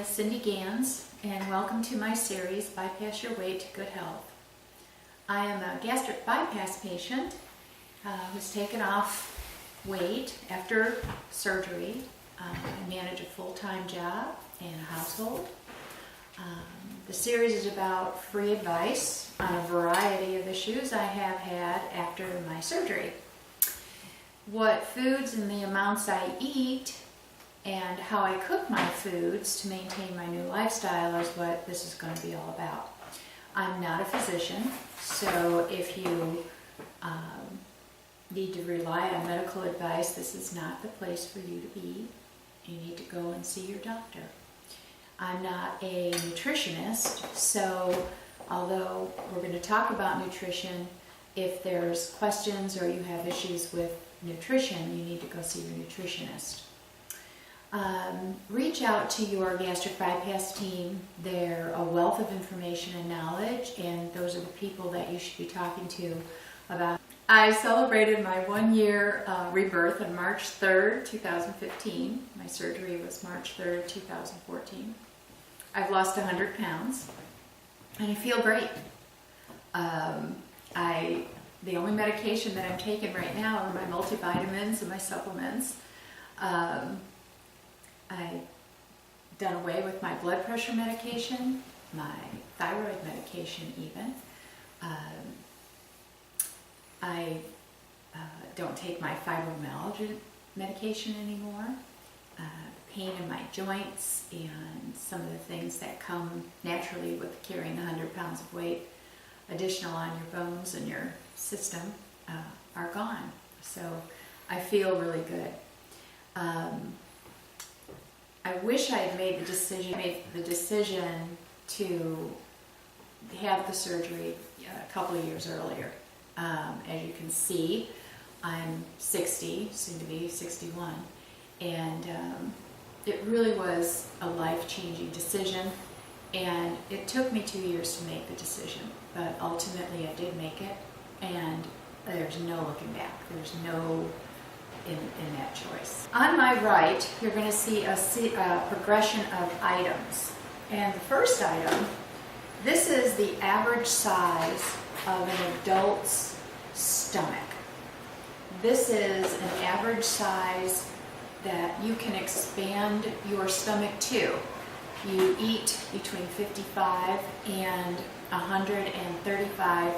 Cindy Gans, and welcome to my series, Bypass Your Way to Good Health. I am a gastric bypass patient who's taken off weight after surgery. I manage a full-time job and a household. The series is about free advice on a variety of issues I have had after my surgery. What foods and the amounts I eat and how I cook my foods to maintain my new lifestyle is what this is going to be all about. I'm not a physician, so if you need to rely on medical advice, this is not the place for you to be. You need to go and see your doctor. I'm not a nutritionist, so although we're going to talk about nutrition, if there's questions or you have issues with nutrition, you need to go see your nutritionist. Reach out to your gastric bypass team. They're a wealth of information and knowledge, and those are the people that you should be talking to about. I celebrated my 1-year rebirth on March 3rd, 2015. My surgery was March 3rd, 2014. I've lost 100 pounds, and I feel great. The only medication that I'm taking right now are my multivitamins and my supplements. I've done away with my blood pressure medication, my thyroid medication even. I don't take my fibromyalgia medication anymore. Pain in my joints and some of the things that come naturally with carrying 100 pounds of weight additional on your bones and your system are gone. So I feel really good. I wish I had made the decision to have the surgery a couple of years earlier. As you can see, I'm 60, soon to be 61, and it really was a life-changing decision, and it took me 2 years to make the decision, but ultimately I did make it, and there's no looking back. There's no in that choice. On my right, you're going to see a progression of items. And the first item, this is the average size of an adult's stomach. This is an average size that you can expand your stomach to. You eat between 55 and 135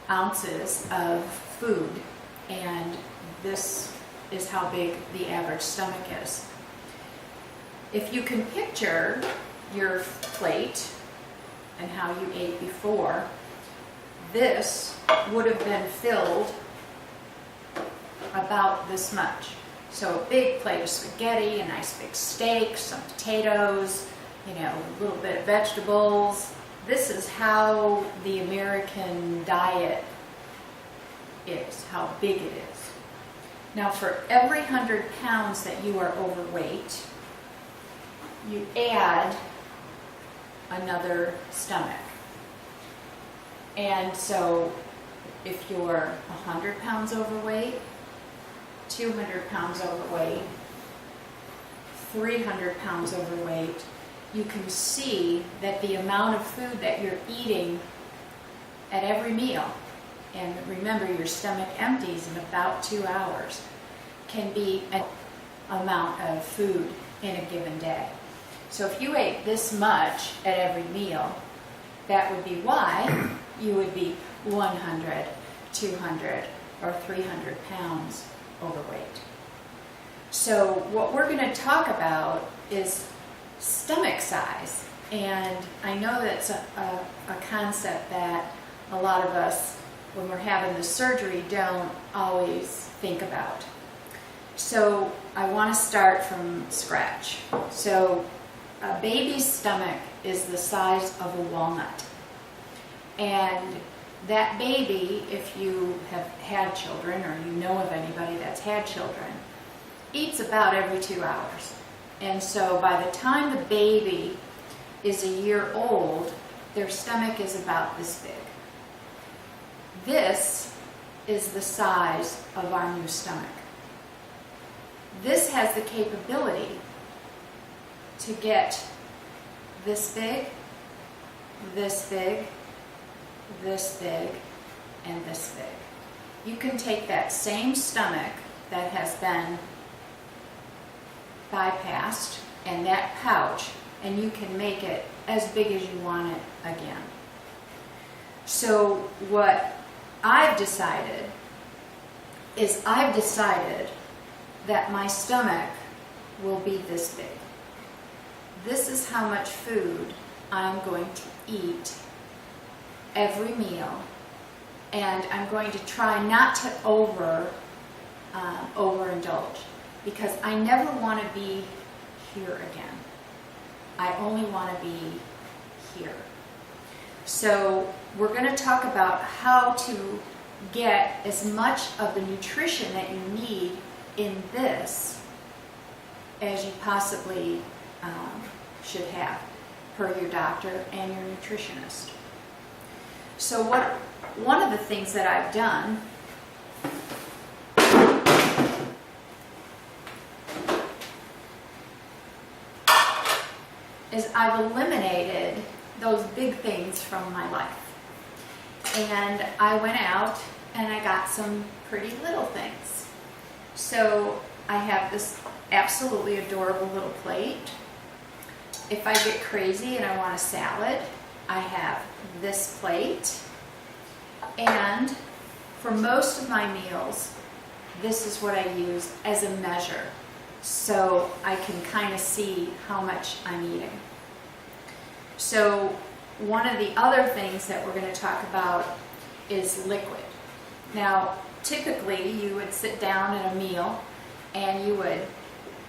ounces of food, and this is how big the average stomach is. If you can picture your plate and how you ate before, this would have been filled about this much. So a big plate of spaghetti, a nice big steak, some potatoes, a little bit of vegetables. This is how the American diet is, how big it is. Now, for every 100 pounds that you are overweight, you add another stomach. And so if you're 100 pounds overweight, 200 pounds overweight, 300 pounds overweight, you can see that the amount of food that you're eating at every meal, and remember your stomach empties in about 2 hours, can be an amount of food in a given day. So if you ate this much at every meal, that would be why you would be 100, 200, or 300 pounds overweight. So what we're going to talk about is stomach size, and I know that's a concept that a lot of us, when we're having the surgery, don't always think about. So I want to start from scratch. So a baby's stomach is the size of a walnut. And that baby, if you have had children or you know of anybody that's had children, eats about every 2 hours. And so by the time the baby is a year old, their stomach is about this big. This is the size of our new stomach. This has the capability to get this big, this big, this big, and this big. You can take that same stomach that has been bypassed and that pouch, and you can make it as big as you want it again. So what I've decided is that my stomach will be this big. This is how much food I'm going to eat every meal, and I'm going to try not to overindulge, because I never want to be here again. I only want to be here. So we're going to talk about how to get as much of the nutrition that you need in this as you possibly should have, per your doctor and your nutritionist. So one of the things that I've done is I've eliminated those big things from my life. And I went out and I got some pretty little things. So I have this absolutely adorable little plate. If I get crazy and I want a salad, I have this plate. And for most of my meals, this is what I use as a measure, so I can kind of see how much I'm eating. So one of the other things that we're going to talk about is liquid. Now, typically you would sit down at a meal and you would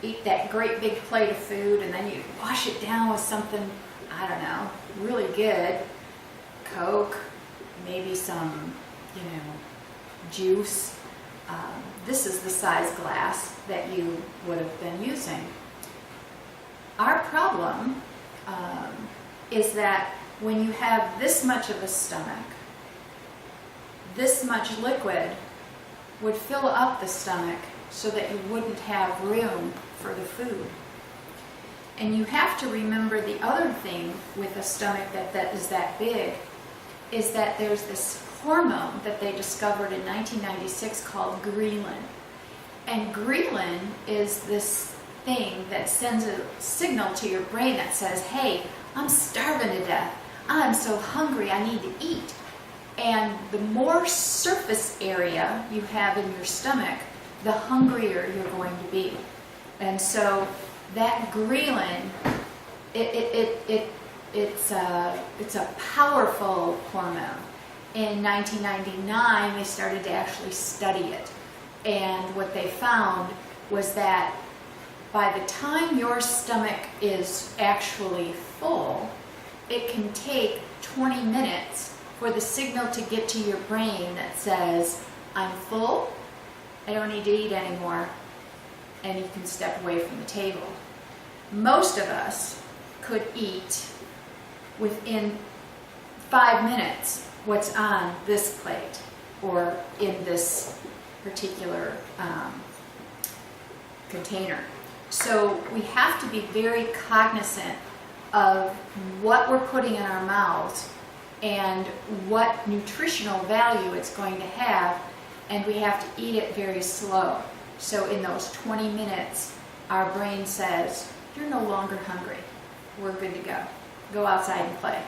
eat that great big plate of food, and then you'd wash it down with something, I don't know, really good. Coke, maybe some, juice. This is the size glass that you would have been using. Our problem is that when you have this much of a stomach, this much liquid would fill up the stomach so that you wouldn't have room for the food. And you have to remember the other thing with a stomach that is that big is that there's this hormone that they discovered in 1996 called ghrelin. And ghrelin is this thing that sends a signal to your brain that says, hey, I'm starving to death. I'm so hungry, I need to eat. And the more surface area you have in your stomach, the hungrier you're going to be. And so that ghrelin, it's a powerful hormone. In 1999, they started to actually study it. And what they found was that by the time your stomach is actually full, it can take 20 minutes for the signal to get to your brain that says, I'm full, I don't need to eat anymore, and you can step away from the table. Most of us could eat within 5 minutes what's on this plate or in this particular container. So we have to be very cognizant of what we're putting in our mouths and what nutritional value it's going to have, and we have to eat it very slow. So in those 20 minutes, our brain says, you're no longer hungry. We're good to go. Go outside and play.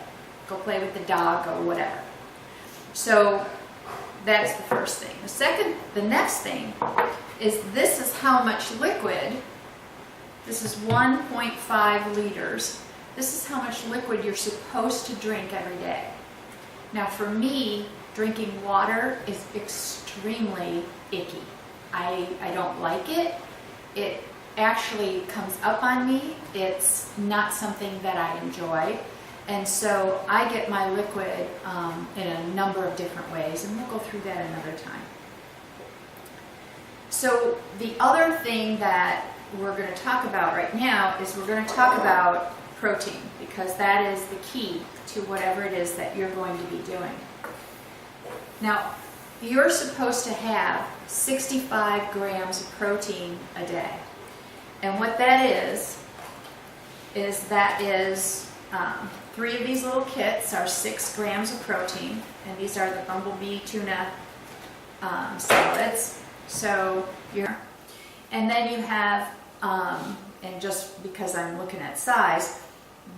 Go play with the dog or whatever. So that's the first thing. The next thing is this is how much liquid, this is 1.5 liters. This is how much liquid you're supposed to drink every day. Now for me, drinking water is extremely icky. I don't like it. It actually comes up on me. It's not something that I enjoy. And so I get my liquid in a number of different ways, and we'll go through that another time. So the other thing that we're going to talk about right now is we're going to talk about protein, because that is the key to whatever it is that you're going to be doing. Now, you're supposed to have 65 grams of protein a day. And what that is 3 of these little kits are 6 grams of protein, and these are the bumblebee tuna salads. So and then you have, and just because I'm looking at size,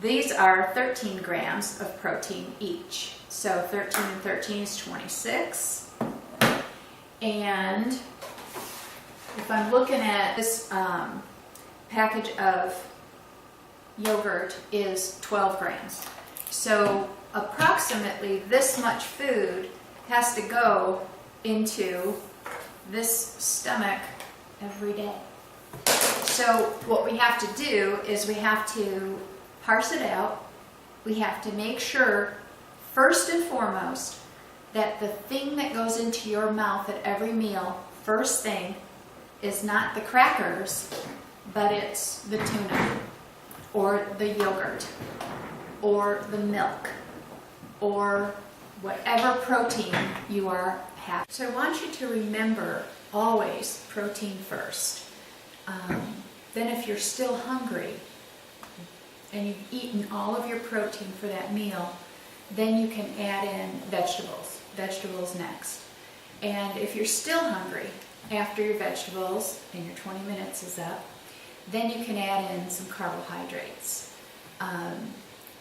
these are 13 grams of protein each. So 13 and 13 is 26. And if I'm looking at this package of yogurt is 12 grams. So approximately this much food has to go into this stomach every day. So what we have to do is we have to parse it out. We have to make sure, first and foremost, that the thing that goes into your mouth at every meal, first thing, is not the crackers, but it's the tuna, or the yogurt, or the milk, or whatever protein you are having. So I want you to remember always protein first. Then if you're still hungry and you've eaten all of your protein for that meal, then you can add in vegetables next. And if you're still hungry after your vegetables and your 20 minutes is up, then you can add in some carbohydrates.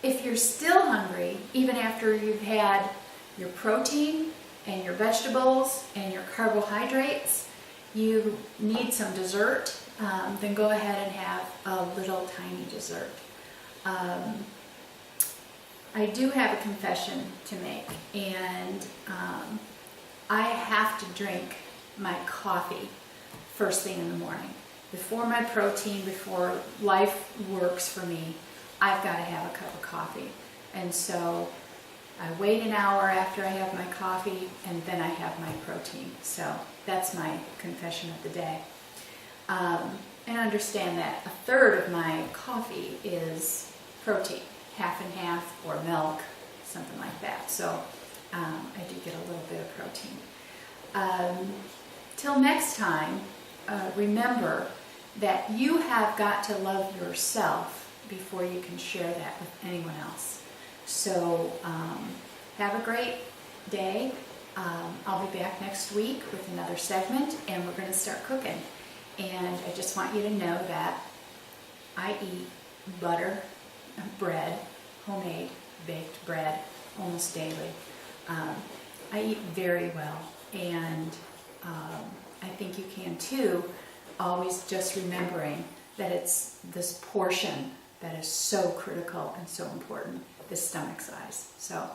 If you're still hungry, even after you've had your protein and your vegetables and your carbohydrates, you need some dessert, then go ahead and have a little tiny dessert. I do have a confession to make, and I have to drink my coffee first thing in the morning. Before my protein, before life works for me, I've got to have a cup of coffee. And so I wait an hour after I have my coffee, and then I have my protein. So that's my confession of the day. And understand that 1/3 of my coffee is protein, half and half, or milk, something like that. So I do get a little bit of protein. Till next time, remember that you have got to love yourself before you can share that with anyone else. So have a great day. I'll be back next week with another segment, and we're going to start cooking. And I just want you to know that I eat butter, bread, homemade baked bread almost daily. I eat very well, and I think you can too, always just remembering that it's this portion that is so critical and so important, the stomach size. So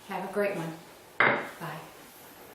have a great one.